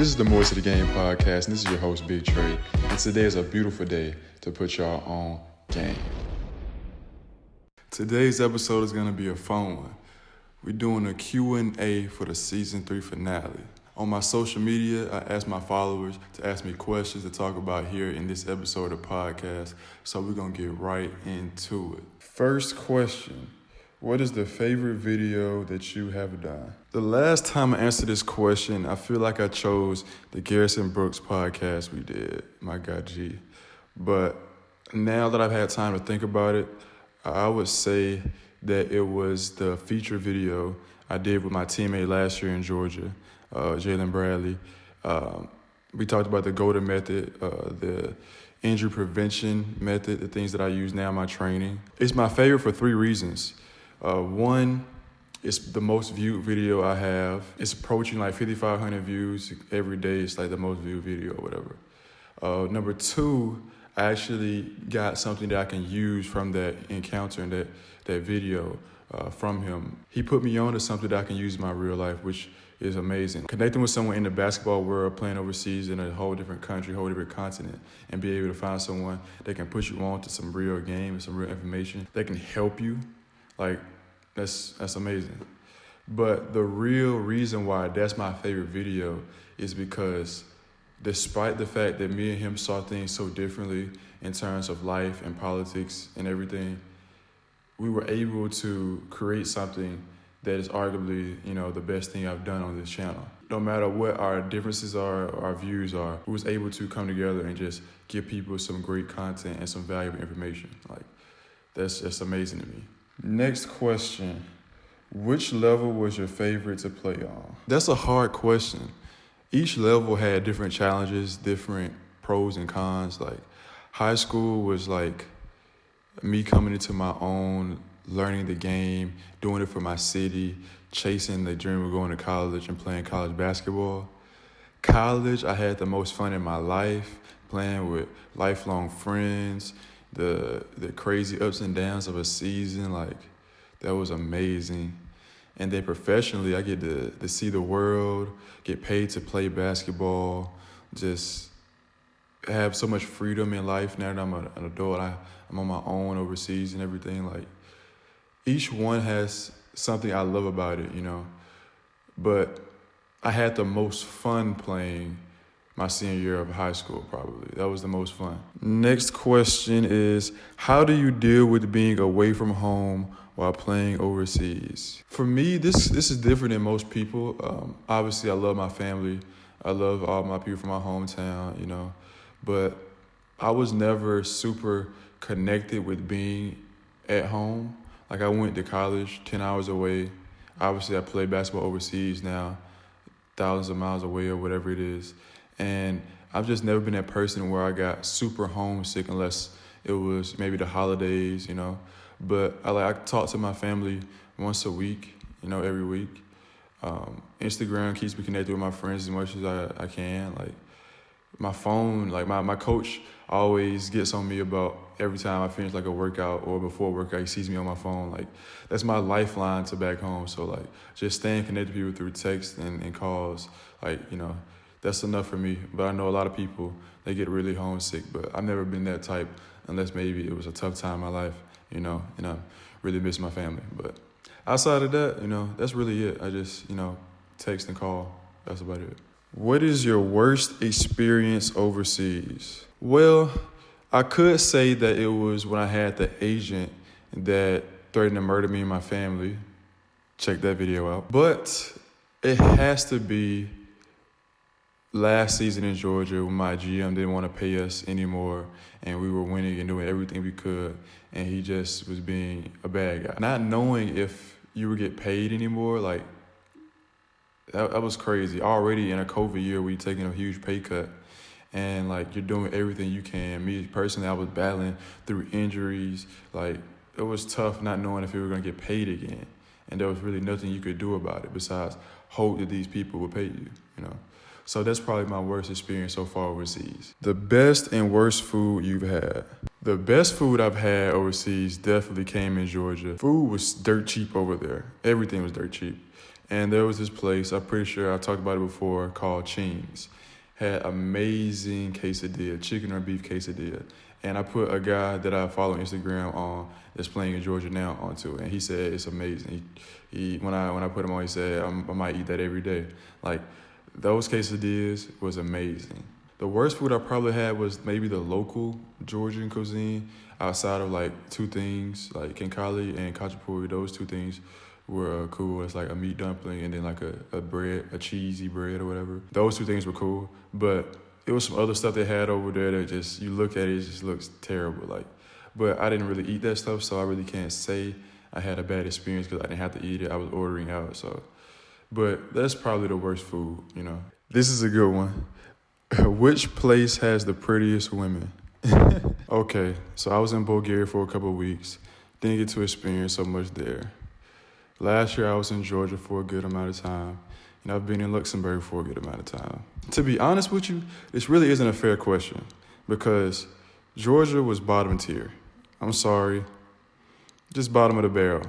This is the More to the Game podcast, and this is your host, Big Trey. And today is a beautiful day to put y'all on game. Today's episode is going to be a fun one. We're doing a Q&A for the season 3 finale. On my social media, I asked my followers to ask me questions to talk about here in this episode of the podcast, so we're going to get right into it. First question. What is the favorite video that you have done? The last time I answered this question, I feel like I chose the Garrison Brooks podcast we did, my guy G. But now that I've had time to think about it, I would say that it was the feature video I did with my teammate last year in Georgia, Jalen Bradley. We talked about the GOATA method, the injury prevention method, the things that I use now in my training. It's my favorite for 3 reasons. One, it's the most viewed video I have. It's approaching like 5,500 views every day. It's like the most viewed video or whatever. Number 2, I actually got something that I can use from that encounter and that video from him. He put me on to something that I can use in my real life, which is amazing. Connecting with someone in the basketball world, playing overseas in a whole different country, whole different continent, and be able to find someone that can put you on to some real game and some real information that can help you. Like, that's amazing. But the real reason why that's my favorite video is because despite the fact that me and him saw things so differently in terms of life and politics and everything, we were able to create something that is arguably, the best thing I've done on this channel. No matter what our differences are, or our views are, we was able to come together and just give people some great content and some valuable information. Like, that's just amazing to me. Next question. Which level was your favorite to play on? That's a hard question. Each level had different challenges, different pros and cons. Like, high school was like me coming into my own, learning the game, doing it for my city, chasing the dream of going to college and playing college basketball. College, I had the most fun in my life, playing with lifelong friends, the crazy ups and downs of a season, like, that was amazing. And then professionally, I get to see the world, get paid to play basketball, just have so much freedom in life now that I'm an adult. I'm on my own overseas and everything. Like, each one has something I love about it, But I had the most fun playing my senior year of high school, probably. That was the most fun. Next question is, how do you deal with being away from home while playing overseas? For me, this is different than most people. Obviously, I love my family. I love all my people from my hometown, But I was never super connected with being at home. Like, I went to college 10 hours away. Obviously, I play basketball overseas now, thousands of miles away or whatever it is. And I've just never been that person where I got super homesick unless it was maybe the holidays, But I talk to my family once a week, every week. Instagram keeps me connected with my friends as much as I can. Like, my phone, like my coach always gets on me about every time I finish like a workout or before a workout, he sees me on my phone. Like, that's my lifeline to back home. So, like, just staying connected to people through text and calls, like, that's enough for me. But I know a lot of people, they get really homesick, but I've never been that type unless maybe it was a tough time in my life, and I really miss my family. But outside of that, that's really it. I just, text and call. That's about it. What is your worst experience overseas? Well, I could say that it was when I had the agent that threatened to murder me and my family. Check that video out. But it has to be last season in Georgia when my GM didn't want to pay us anymore and we were winning and doing everything we could, and he just was being a bad guy. Not knowing if you would get paid anymore, like, that was crazy. Already in a COVID year where you're taking a huge pay cut and, like, you're doing everything you can. Me, personally, I was battling through injuries. Like, it was tough not knowing if you were going to get paid again. And there was really nothing you could do about it besides hope that these people would pay you, So that's probably my worst experience so far overseas. The best and worst food you've had. The best food I've had overseas definitely came in Georgia. Food was dirt cheap over there. Everything was dirt cheap. And there was this place, I'm pretty sure I talked about it before, called Ching's. Had amazing quesadilla, chicken or beef quesadilla. And I put a guy that I follow on Instagram on that's playing in Georgia now onto it, and he said it's amazing. He when I put him on, he said I might eat that every day. Like, those quesadillas was amazing. The worst food I probably had was maybe the local Georgian cuisine, outside of like two things, like kinkali and khachapuri. Those two things were cool. It's like a meat dumpling and then like a bread, a cheesy bread or whatever. Those two things were cool, but it was some other stuff they had over there that just, you look at it, it just looks terrible. Like, but I didn't really eat that stuff, so I really can't say I had a bad experience because I didn't have to eat it. I was ordering out, so. But that's probably the worst food, you know. This is a good one. Which place has the prettiest women? Okay, so I was in Bulgaria for a couple of weeks. Didn't get to experience so much there. Last year I was in Georgia for a good amount of time, and I've been in Luxembourg for a good amount of time. To be honest with you, this really isn't a fair question because Georgia was bottom tier. I'm sorry, just bottom of the barrel.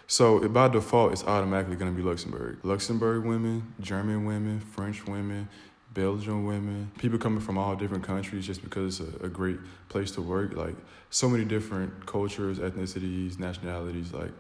So by default, it's automatically going to be Luxembourg. Luxembourg women, German women, French women, Belgian women, people coming from all different countries just because it's a great place to work. Like, so many different cultures, ethnicities, nationalities. Like,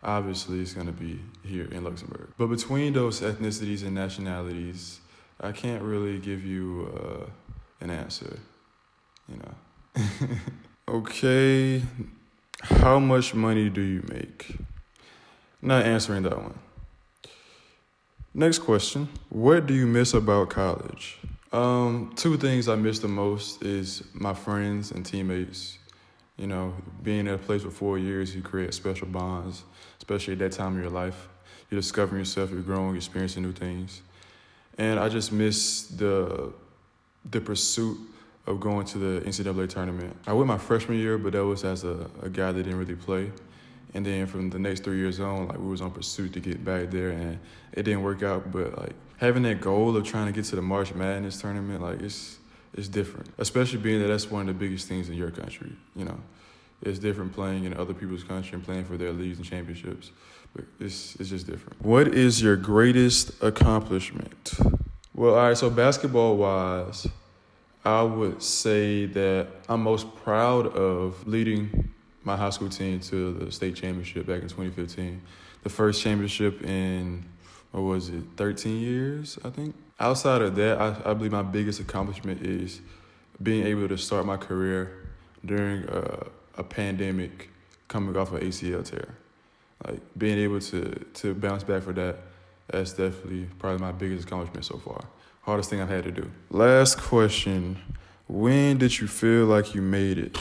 obviously it's going to be here in Luxembourg. But between those ethnicities and nationalities, I can't really give you an answer, you know. Okay, how much money do you make? Not answering that one. Next question. What do you miss about college? Two things I miss the most is my friends and teammates. You know, being at a place for 4 years, you create special bonds, especially at that time of your life. You're discovering yourself, you're growing, you're experiencing new things. And I just miss the pursuit of going to the NCAA tournament. I went my freshman year, but that was as a guy that didn't really play. And then from the next 3 years on, like, we was on pursuit to get back there, and it didn't work out. But like, having that goal of trying to get to the March Madness tournament, like, it's different. Especially being that that's one of the biggest things in your country. You know, it's different playing in other people's country and playing for their leagues and championships. But it's just different. What is your greatest accomplishment? Well, all right. So basketball-wise, I would say that I'm most proud of leading my high school team to the state championship back in 2015. The first championship in, 13 years, I think? Outside of that, I believe my biggest accomplishment is being able to start my career during a pandemic coming off an ACL tear. Like, being able to bounce back for that, that's definitely probably my biggest accomplishment so far. Hardest thing I've had to do. Last question. When did you feel like you made it?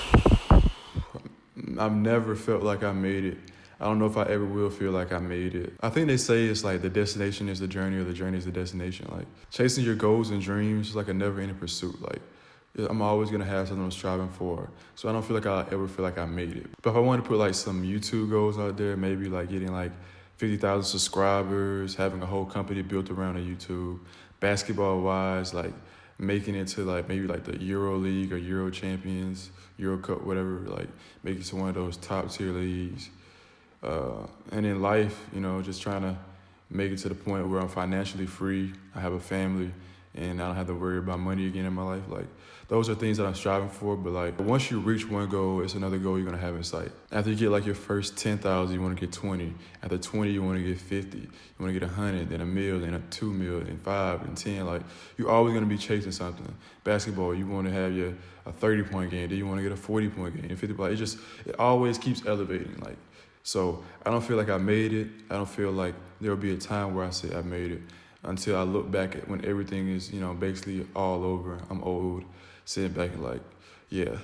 I've never felt like I made it. I don't know if I ever will feel like I made it. I think they say it's like the destination is the journey or the journey is the destination. Like, chasing your goals and dreams is like a never-ending pursuit. Like, I'm always going to have something I'm striving for. So I don't feel like I'll ever feel like I made it. But if I want to put like some YouTube goals out there, maybe like getting like 50,000 subscribers, having a whole company built around a YouTube, basketball-wise, like making it to like maybe like the Euro League or Euro Champions, Euro Cup, whatever, like making it to one of those top tier leagues. And in life, you know, just trying to make it to the point where I'm financially free, I have a family, and I don't have to worry about money again in my life. Like, those are things that I'm striving for, but like, once you reach one goal, it's another goal you're gonna have in sight. After you get like your first 10,000, you wanna get 20. After 20, you wanna get 50. You wanna get 100, then a million, then 2 million, 5, and 10. Like, you're always gonna be chasing something. Basketball, you wanna have a 30-point game, then you wanna get a 40-point game, 50. Like, it always keeps elevating. Like, so I don't feel like I made it. I don't feel like there'll be a time where I say I made it until I look back at when everything is, you know, basically all over. I'm old, sitting back and like, yeah,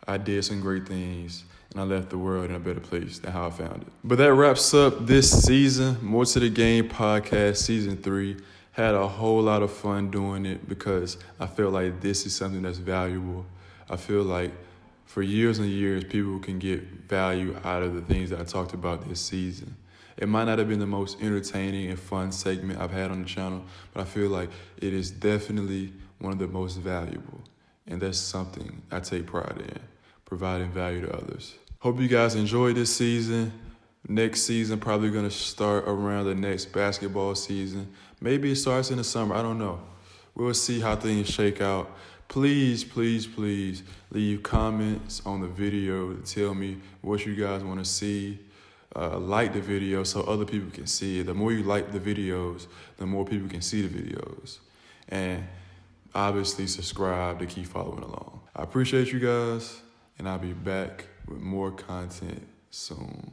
I did some great things and I left the world in a better place than how I found it. But that wraps up this season, More to the Game podcast, season 3. Had a whole lot of fun doing it because I feel like this is something that's valuable. I feel like for years and years, people can get value out of the things that I talked about this season. It might not have been the most entertaining and fun segment I've had on the channel, but I feel like it is definitely one of the most valuable. And that's something I take pride in, providing value to others. Hope you guys enjoyed this season. Next season probably gonna start around the next basketball season. Maybe it starts in the summer, I don't know. We'll see how things shake out. Please, please, please leave comments on the video to tell me what you guys wanna see. Like the video so other people can see it. The more you like the videos, the more people can see the videos. And obviously subscribe to keep following along. I appreciate you guys, and I'll be back with more content soon.